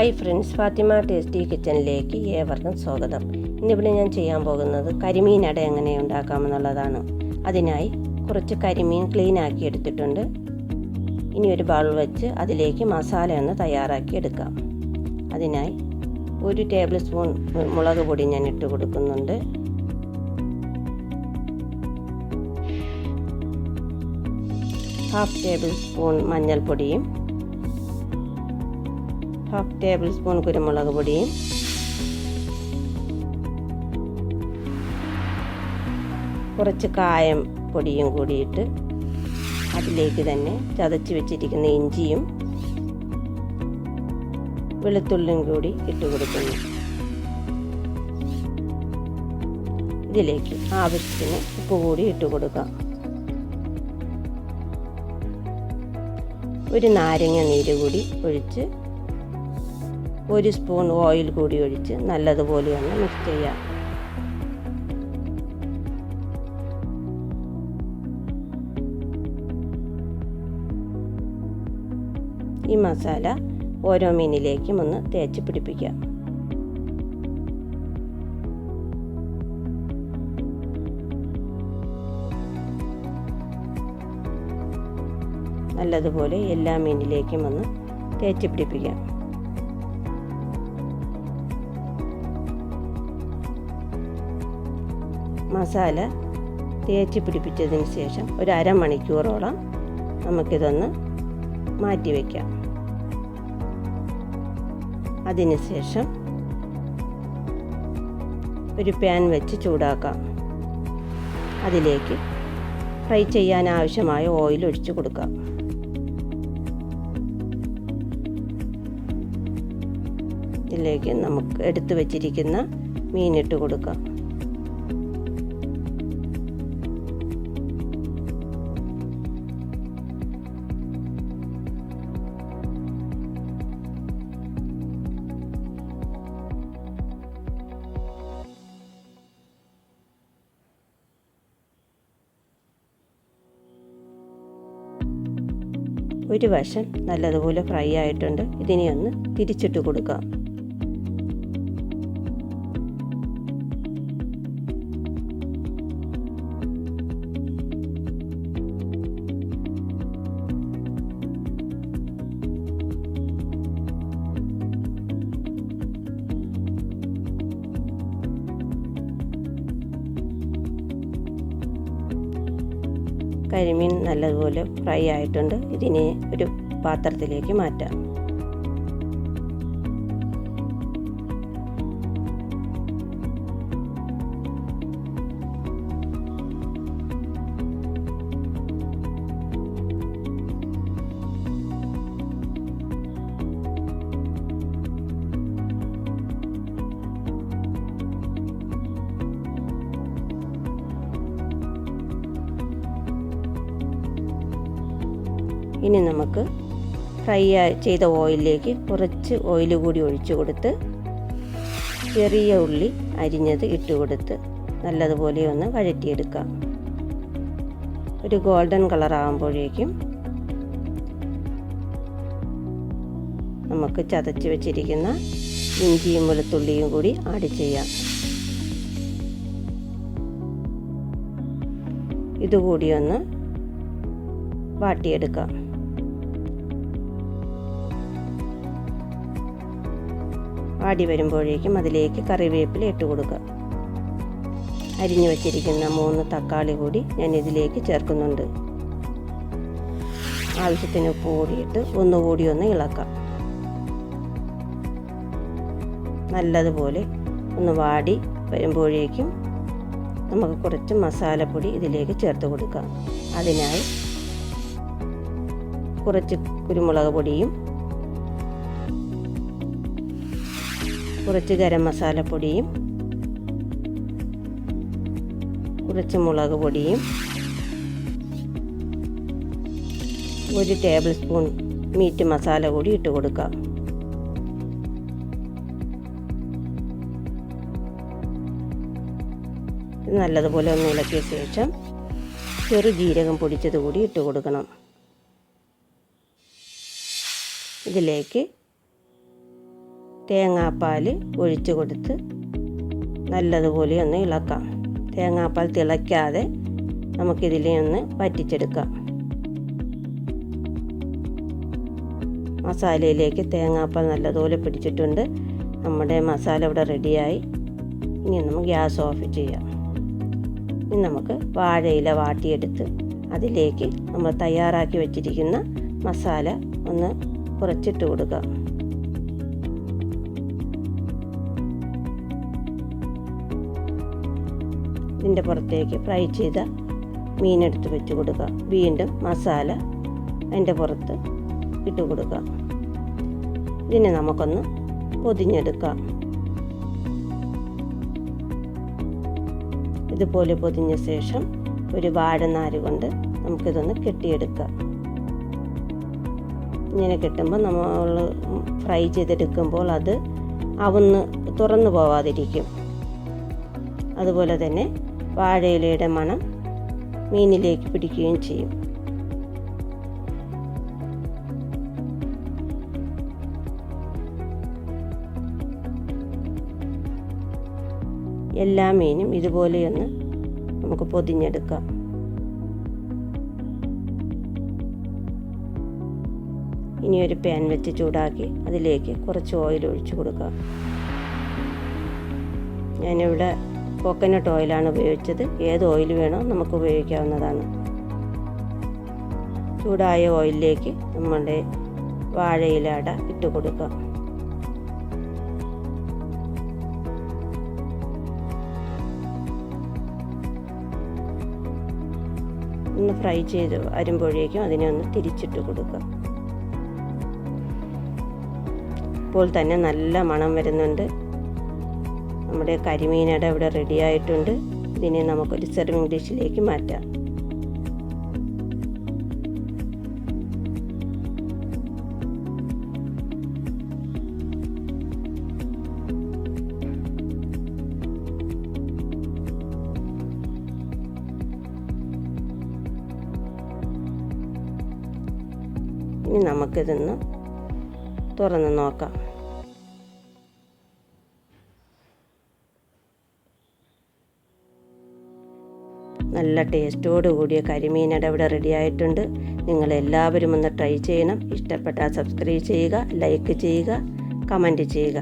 Hi friends, Fathima tasty കിച്ചണിലേക്ക് ഏവർക്കും സ്വാഗതം. ഇന്നിവിടെ ഞാൻ ചെയ്യാൻ പോകുന്നത് കരിമീൻ അട എങ്ങനെ ഉണ്ടാക്കാമെന്നുള്ളതാണ്. അതിനായി കുറച്ച് കരിമീൻ ക്ലീൻ ആക്കി എടുത്തിട്ടുണ്ട്. ഇനി ഒരു ബൗൾ വെച്ച് അതിലേക്ക് മസാല ഒന്ന് തയ്യാറാക്കി എടുക്കാം. അതിനായി 1 ടേബിൾ സ്പൂൺ മുളക് പൊടി ഞാൻ ഇട്ട് കൊടുക്കുന്നുണ്ട്. ഹാഫ് ടേബിൾ സ്പൂൺ മഞ്ഞൾപ്പൊടിയും 1/2 ടേബിൾ സ്പൂൺ കുരുമുളക് പൊടിയും കുറച്ച് കായം പൊടിയും കൂടിയിട്ട് അതിലേക്ക് തന്നെ ചതച്ച് വെച്ചിരിക്കുന്ന ഇഞ്ചിയും വെളുത്തുള്ളിയും കൂടി ഇട്ട് കൊടുക്കുന്നു. ഇതിലേക്ക് ആവശ്യത്തിന് ഉപ്പ് കൂടി ഇട്ട് കൊടുക്കാം. ഒരു നാരങ്ങ നീര് കൂടി ഒഴിച്ച് 1 സ്പൂൺ ഓയിൽ കൂടി ഒഴിച്ച് നല്ലതുപോലെ ഒന്ന് മിക്സ് ചെയ്യാം. ഈ മസാല ഓരോ മീനിലേക്കും ഒന്ന് തേച്ച് പിടിപ്പിക്കാം. നല്ലതുപോലെ എല്ലാ മീനിലേക്കും ഒന്ന് തേച്ച് പിടിപ്പിക്കാം. മസാല തേച്ച് പിടിപ്പിച്ചതിന് ശേഷം ഒരു അരമണിക്കൂറോളം നമുക്കിതൊന്ന് മാറ്റി വയ്ക്കാം. അതിനുശേഷം ഒരു പാൻ വെച്ച് ചൂടാക്കാം. അതിലേക്ക് ഫ്രൈ ചെയ്യാൻ ആവശ്യമായ ഓയിൽ ഒഴിച്ച് കൊടുക്കാം. ഇതിലേക്ക് നമുക്ക് എടുത്തു വച്ചിരിക്കുന്ന മീനിട്ട് കൊടുക്കാം. ഒരു വശം നല്ലതുപോലെ ഫ്രൈ ആയിട്ടുണ്ട്. ഇതിനെ ഒന്ന് തിരിച്ചിട്ട് കൊടുക്കാം. കരിമീൻ നല്ലതുപോലെ ഫ്രൈ ആയിട്ടുണ്ട്. ഇതിനെ ഒരു പാത്രത്തിലേക്ക് മാറ്റാം. ഇനി നമുക്ക് ഫ്രൈ ചെയ്ത ഓയിലിലേക്ക് കുറച്ച് ഓയിൽ കൂടി ഒഴിച്ചു കൊടുത്ത് ചെറിയ ഉള്ളി അരിഞ്ഞത് ഇട്ട് കൊടുത്ത് നല്ലതുപോലെ ഒന്ന് വഴറ്റിയെടുക്കാം. ഒരു ഗോൾഡൻ കളർ ആകുമ്പോഴേക്കും നമുക്ക് ചതച്ച് വെച്ചിരിക്കുന്ന ഇഞ്ചിയും വെളുത്തുള്ളിയും കൂടി ആഡ് ചെയ്യാം. ഇതുകൂടി ഒന്ന് വാട്ടിയെടുക്കാം. വാടി വരുമ്പോഴേക്കും അതിലേക്ക് കറിവേപ്പില ഇട്ട് കൊടുക്കുക. അരിഞ്ഞു വച്ചിരിക്കുന്ന 3 തക്കാളി കൂടി ഞാൻ ഇതിലേക്ക് ചേർക്കുന്നുണ്ട്. ആവശ്യത്തിന് ഉപ്പ് കൂടിയിട്ട് ഒന്നുകൂടി ഒന്ന് ഇളക്കാം. നല്ലതുപോലെ ഒന്ന് വാടി വരുമ്പോഴേക്കും നമുക്ക് കുറച്ച് മസാലപ്പൊടി ഇതിലേക്ക് ചേർത്ത് കൊടുക്കാം. അതിനായി കുറച്ച് കുരുമുളക് പൊടിയും കുറച്ച് ഗരം മസാലപ്പൊടിയും കുറച്ച് മുളക് പൊടിയും 1 ടേബിൾ സ്പൂൺ മീറ്റ് മസാല കൂടി ഇട്ട് കൊടുക്കാം. നല്ലതുപോലെ ഒന്ന് ഇളക്കിയ ശേഷം ചെറുജീരകം പൊടിച്ചത് കൂടി ഇട്ട് കൊടുക്കണം. ഇതിലേക്ക് തേങ്ങാപ്പാൽ ഒഴിച്ച് കൊടുത്ത് നല്ലതുപോലെ ഒന്ന് ഇളക്കാം. തേങ്ങാപ്പാൽ തിളയ്ക്കാതെ നമുക്കിതിലെ ഒന്ന് വറ്റിച്ചെടുക്കാം. മസാലയിലേക്ക് തേങ്ങാപ്പാൽ നല്ലതുപോലെ പിടിച്ചിട്ടുണ്ട്. നമ്മുടെ മസാല ഇവിടെ റെഡിയായി. ഇനി നമുക്ക് ഗ്യാസ് ഓഫ് ചെയ്യാം. ഇനി നമുക്ക് വാഴയില വാട്ടിയെടുത്ത് അതിലേക്ക് നമ്മൾ തയ്യാറാക്കി വെച്ചിരിക്കുന്ന മസാല ഒന്ന് കുറച്ചിട്ട് കൊടുക്കാം. ഇതിൻ്റെ പുറത്തേക്ക് ഫ്രൈ ചെയ്ത മീനെടുത്ത് വെച്ച് കൊടുക്കുക. വീണ്ടും മസാല അതിൻ്റെ പുറത്ത് ഇട്ട് കൊടുക്കുക. ഇതിനെ നമുക്കൊന്ന് പൊതിഞ്ഞെടുക്കാം. ഇതുപോലെ പൊതിഞ്ഞ ശേഷം ഒരു വാഴനാര് കൊണ്ട് നമുക്കിതൊന്ന് കെട്ടിയെടുക്കാം. ഇങ്ങനെ കെട്ടുമ്പോൾ നമ്മൾ ഫ്രൈ ചെയ്തെടുക്കുമ്പോൾ അത് അവന്ന് തുറന്നു പോവാതിരിക്കും. അതുപോലെ തന്നെ വാഴയിലയുടെ മണം മീനിലേക്ക് പിടിക്കുകയും ചെയ്യും. എല്ലാ മീനും ഇതുപോലെയൊന്ന് നമുക്ക് പൊതിഞ്ഞെടുക്കാം. ഇനി ഒരു പാൻ വെച്ച് ചൂടാക്കി അതിലേക്ക് കുറച്ച് ഓയിൽ ഒഴിച്ചു കൊടുക്കാം. ഞാനിവിടെ കോക്കനട്ട് ഓയിലാണ് ഉപയോഗിച്ചത്. ഏത് ഓയിൽ വേണോ നമുക്ക് ഉപയോഗിക്കാവുന്നതാണ്. ചൂടായ ഓയിലിലേക്ക് നമ്മുടെ വാഴയില അട ഇട്ട് കൊടുക്കാം. ഒന്ന് ഫ്രൈ ചെയ്ത് വരുമ്പോഴേക്കും അതിനെ ഒന്ന് തിരിച്ചിട്ട് കൊടുക്കുക. ഇപ്പോൾ തന്നെ നല്ല മണം വരുന്നുണ്ട്. നമ്മുടെ കരിമീനട ഇവിടെ റെഡി ആയിട്ടുണ്ട്. ഇതിനെ നമുക്കൊരു സെർവിങ് ഡിഷിലേക്ക് മാറ്റാം. ഇനി നമുക്കിതൊന്ന് തുറന്ന് നോക്കാം. നല്ല ടേസ്റ്റോട് കൂടിയ കരിമീനട ഇവിടെ റെഡി ആയിട്ടുണ്ട്. നിങ്ങളെല്ലാവരും ഒന്ന് ട്രൈ ചെയ്യണം. ഇഷ്ടപ്പെട്ടാൽ സബ്സ്ക്രൈബ് ചെയ്യുക, ലൈക്ക് ചെയ്യുക, കമൻറ്റ് ചെയ്യുക.